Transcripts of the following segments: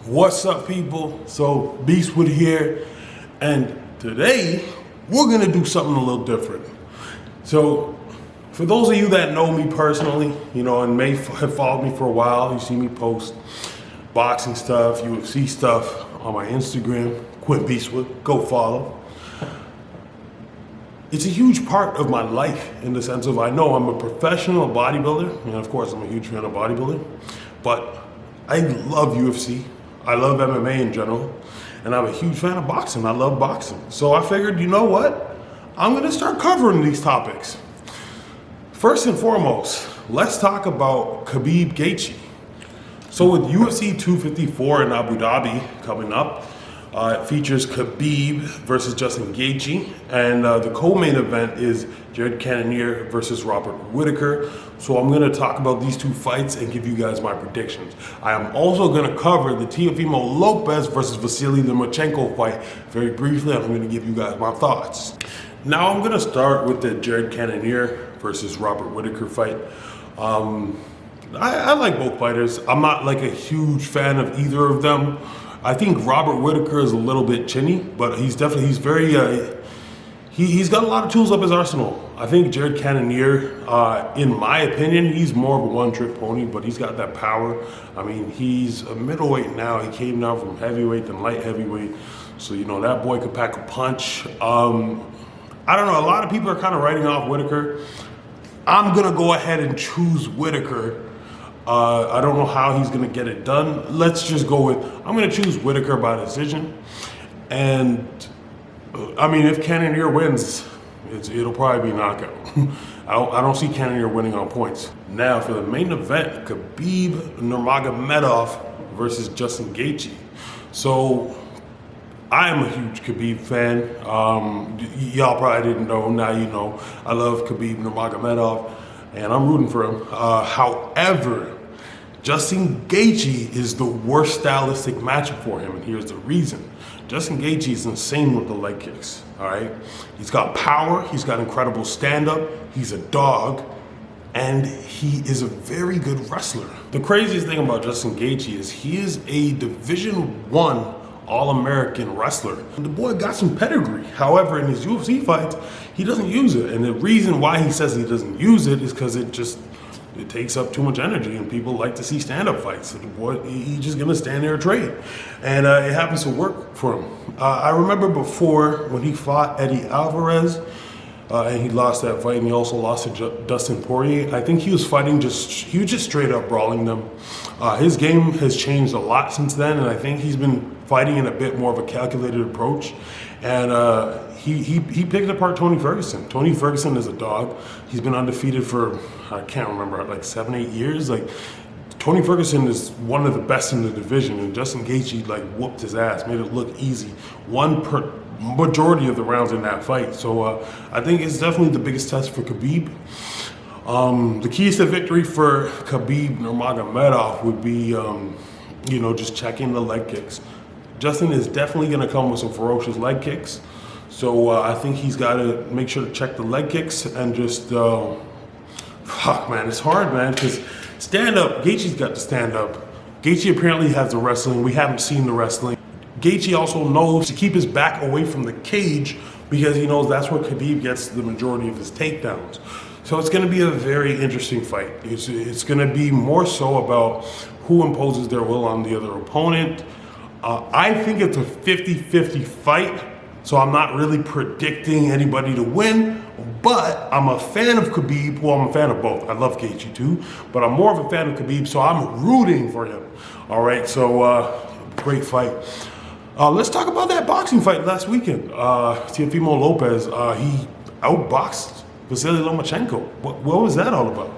What's up, people? So Beastwood here, and today we're gonna do something a little different. So for those of you that know me personally, and may have followed me for a while, you see me post boxing stuff, UFC stuff on my Instagram, Quit Beastwood, go follow. It's a huge part of my life in the sense of I know I'm a professional bodybuilder, and of course I'm a huge fan of bodybuilding, but I love UFC. I love MMA in general, and I'm a huge fan of boxing. I love boxing. So I figured, you know what? I'm gonna start covering these topics. First and foremost, let's talk about Khabib Gaethje. So with UFC 254 in Abu Dhabi coming up, it features Khabib versus Justin Gaethje, and the co-main event is Jared Cannonier versus Robert Whittaker. So I'm going to talk about these two fights and give you guys my predictions. I am also going to cover the Teofimo Lopez versus Vasyl Lomachenko fight very briefly. I'm going to give you guys my thoughts. Now I'm going to start with the Jared Cannonier versus Robert Whittaker fight. I like both fighters. I'm not like a huge fan of either of them. I think Robert Whittaker is a little bit chinny, but he's got a lot of tools up his arsenal. I think Jared Cannonier, in my opinion, he's more of a one-trick pony, but he's got that power. I mean, he's a middleweight now. He came down from heavyweight and light heavyweight, so that boy could pack a punch. I don't know. A lot of people are kind of writing off Whittaker. I'm gonna go ahead and choose Whittaker. I don't know how he's gonna get it done. Let's just go with, I'm gonna choose Whittaker by decision. And I mean, if Cannonier wins, it'll probably be knockout. I don't see Cannonier winning on points. Now for the main event, Khabib Nurmagomedov versus Justin Gaethje. So I am a huge Khabib fan. Y'all probably didn't know, now you know. I love Khabib Nurmagomedov, and I'm rooting for him. However, Justin Gaethje is the worst stylistic matchup for him, and here's the reason. Justin Gaethje is insane with the leg kicks, all right? He's got power, he's got incredible stand-up, he's a dog, and he is a very good wrestler. The craziest thing about Justin Gaethje is he is a Division I All-American wrestler. The boy got some pedigree. However, in his UFC fights, he doesn't use it. And the reason why he says he doesn't use it is because it takes up too much energy, and people like to see stand-up fights. So the boy, he's just gonna stand there and trade. And it happens to work for him. I remember before when he fought Eddie Alvarez, and he lost that fight, and he also lost to Dustin Poirier. I think he was just straight up brawling them. His game has changed a lot since then, and I think he's been fighting in a bit more of a calculated approach. And he picked apart Tony Ferguson. Tony Ferguson is a dog. He's been undefeated for, I can't remember, like 7-8 years. Like, Tony Ferguson is one of the best in the division, and Justin Gaethje like whooped his ass, made it look easy. Won majority of the rounds in that fight. So I think it's definitely the biggest test for Khabib. The keys to victory for Khabib Nurmagomedov would be, just checking the leg kicks. Justin is definitely going to come with some ferocious leg kicks. So I think he's got to make sure to check the leg kicks and just, fuck, man, it's hard, man, because stand up, Gaethje's got to stand up. Gaethje apparently has the wrestling. We haven't seen the wrestling. Gaethje also knows to keep his back away from the cage because he knows that's where Khabib gets the majority of his takedowns. So it's going to be a very interesting fight. It's going to be more so about who imposes their will on the other opponent. I think it's a 50-50 fight, so I'm not really predicting anybody to win, but I'm a fan of Khabib. Well, I'm a fan of both. I love Gaethje too, but I'm more of a fan of Khabib, so I'm rooting for him. All right, so great fight. Let's talk about that boxing fight last weekend. Teofimo Lopez, he outboxed Vasyl Lomachenko. What was that all about?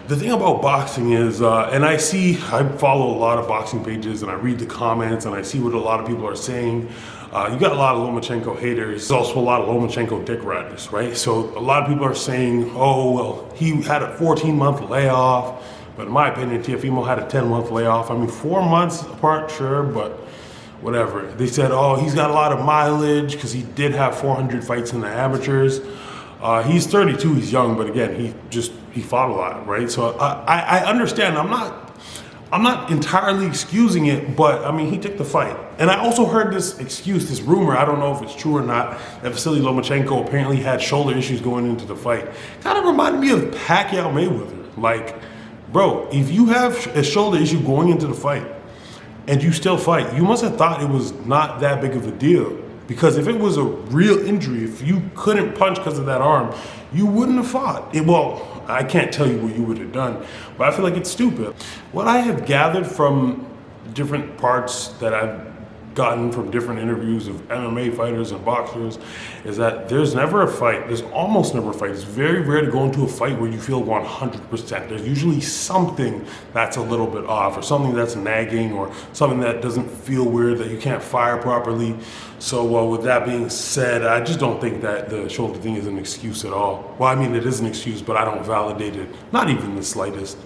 The thing about boxing is, and I follow a lot of boxing pages and I read the comments and I see what a lot of people are saying. You got a lot of Lomachenko haters. There's also a lot of Lomachenko dick riders, right? So a lot of people are saying, oh, well, he had a 14-month layoff. But in my opinion, Teofimo had a 10-month layoff. I mean, 4 months apart, sure, but whatever. They said, oh, he's got a lot of mileage because he did have 400 fights in the amateurs. He's 32, he's young, but again, he fought a lot, right? So I understand. I'm not entirely excusing it, but I mean, he took the fight. And I also heard this excuse, this rumor, I don't know if it's true or not, that Vasyl Lomachenko apparently had shoulder issues going into the fight. Kind of reminded me of Pacquiao Mayweather. Like, bro, if you have a shoulder issue going into the fight and you still fight, you must have thought it was not that big of a deal. Because if it was a real injury, if you couldn't punch because of that arm, you wouldn't have fought. Well, I can't tell you what you would have done, but I feel like it's stupid. What I have gathered from different parts that I've gotten from different interviews of MMA fighters and boxers is that there's never a fight, there's almost never a fight. It's very rare to go into a fight where you feel 100%. There's usually something that's a little bit off, or something that's nagging, or something that doesn't feel weird, that you can't fire properly. So with that being said, I just don't think that the shoulder thing is an excuse at all. Well, I mean, it is an excuse, but I don't validate it, not even the slightest.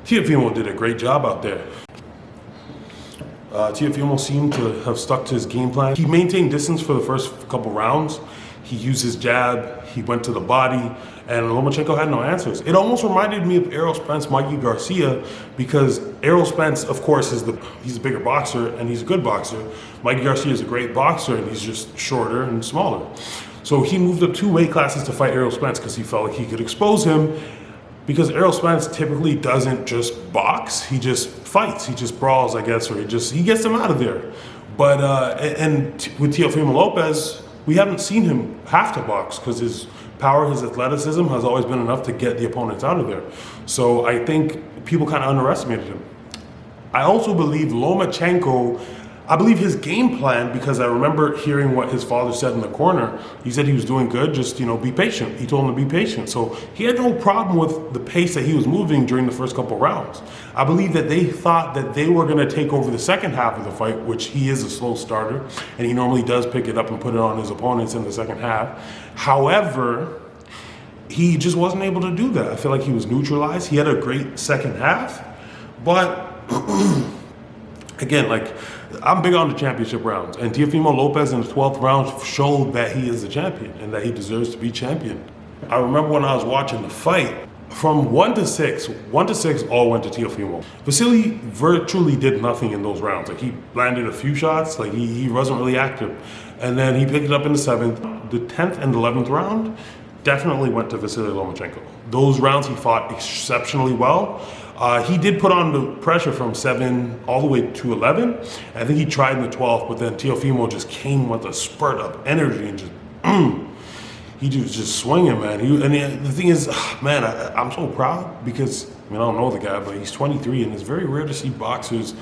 Teofimo did a great job out there. Teofimo seemed to have stuck to his game plan. He maintained distance for the first couple rounds. He used his jab, he went to the body, and Lomachenko had no answers. It almost reminded me of Errol Spence, Mikey Garcia, because Errol Spence, of course, he's a bigger boxer and he's a good boxer. Mikey Garcia is a great boxer and he's just shorter and smaller. So he moved up 2 weight classes to fight Errol Spence because he felt like he could expose him. Because Errol Spence typically doesn't just box, he just fights, he just brawls, I guess, or he gets them out of there. But, with Teofimo Lopez, we haven't seen him have to box because his power, his athleticism has always been enough to get the opponents out of there. So I think people kind of underestimated him. I also believe Lomachenko, I believe his game plan, because I remember hearing what his father said in the corner. He said he was doing good, just, be patient. He told him to be patient. So he had no problem with the pace that he was moving during the first couple rounds. I believe that they thought that they were going to take over the second half of the fight, which he is a slow starter, and he normally does pick it up and put it on his opponents in the second half. However, he just wasn't able to do that. I feel like he was neutralized. He had a great second half, but again, I'm big on the championship rounds, and Teofimo Lopez in the 12th round showed that he is a champion and that he deserves to be champion. I remember when I was watching the fight, from 1 to 6 all went to Teofimo. Vasyl virtually did nothing in those rounds. He landed a few shots, he wasn't really active. And then he picked it up in the 7th. The 10th and 11th round definitely went to Vasyl Lomachenko. Those rounds he fought exceptionally well. He did put on the pressure from 7 all the way to 11. I think he tried in the 12th, but then Teofimo just came with a spurt of energy and he was just swinging, man. The thing is, man, I'm so proud because, I don't know the guy, but he's 23, and it's very rare to see boxers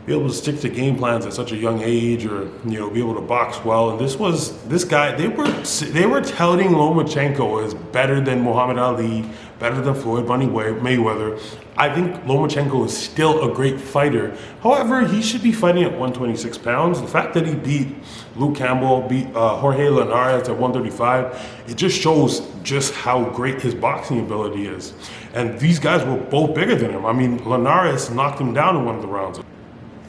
be able to stick to game plans at such a young age, or be able to box well. And this guy, they were touting Lomachenko as better than Muhammad Ali, better than Floyd Mayweather. I think Lomachenko is still a great fighter. However, he should be fighting at 126 pounds. The fact that he beat Luke Campbell, beat Jorge Linares at 135, it just shows just how great his boxing ability is. And these guys were both bigger than him. Linares knocked him down in one of the rounds.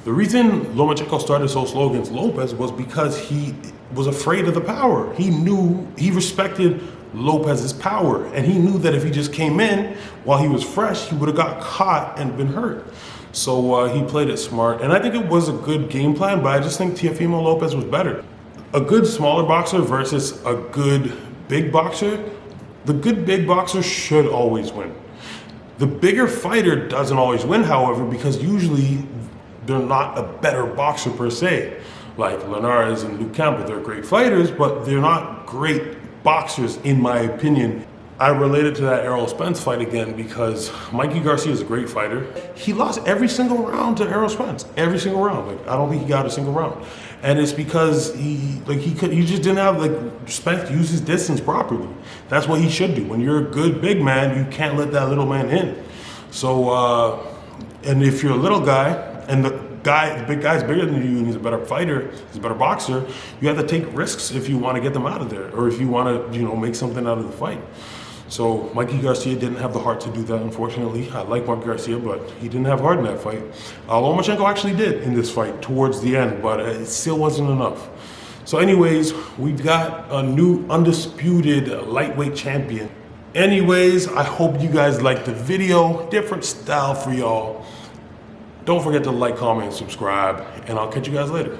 The reason Lomachenko started so slow against Lopez was because he was afraid of the power. He respected Lopez's power, and he knew that if he just came in while he was fresh, he would have got caught and been hurt. So he played it smart, and I think it was a good game plan, but I just think Teofimo Lopez was better. A good smaller boxer versus a good big boxer, the good big boxer should always win. The bigger fighter doesn't always win, however, because usually they're not a better boxer per se. Like Linares and Luke Campbell, they're great fighters, but they're not great boxers, in my opinion. I related to that Errol Spence fight again because Mikey Garcia is a great fighter. He lost every single round to Errol Spence, every single round. I don't think he got a single round, and it's because he just didn't have Spence use his distance properly. That's what he should do. When you're a good big man, you can't let that little man in. So, and if you're a little guy and the big guy's bigger than you and he's a better fighter, he's a better boxer, you have to take risks if you want to get them out of there, or if you want to, make something out of the fight. So Mikey Garcia didn't have the heart to do that, unfortunately. I like Mikey Garcia, but he didn't have heart in that fight. Lomachenko actually did in this fight towards the end, but it still wasn't enough. So anyways, we've got a new undisputed lightweight champion. Anyways, I hope you guys liked the video. Different style for y'all. Don't forget to like, comment, and subscribe, and I'll catch you guys later.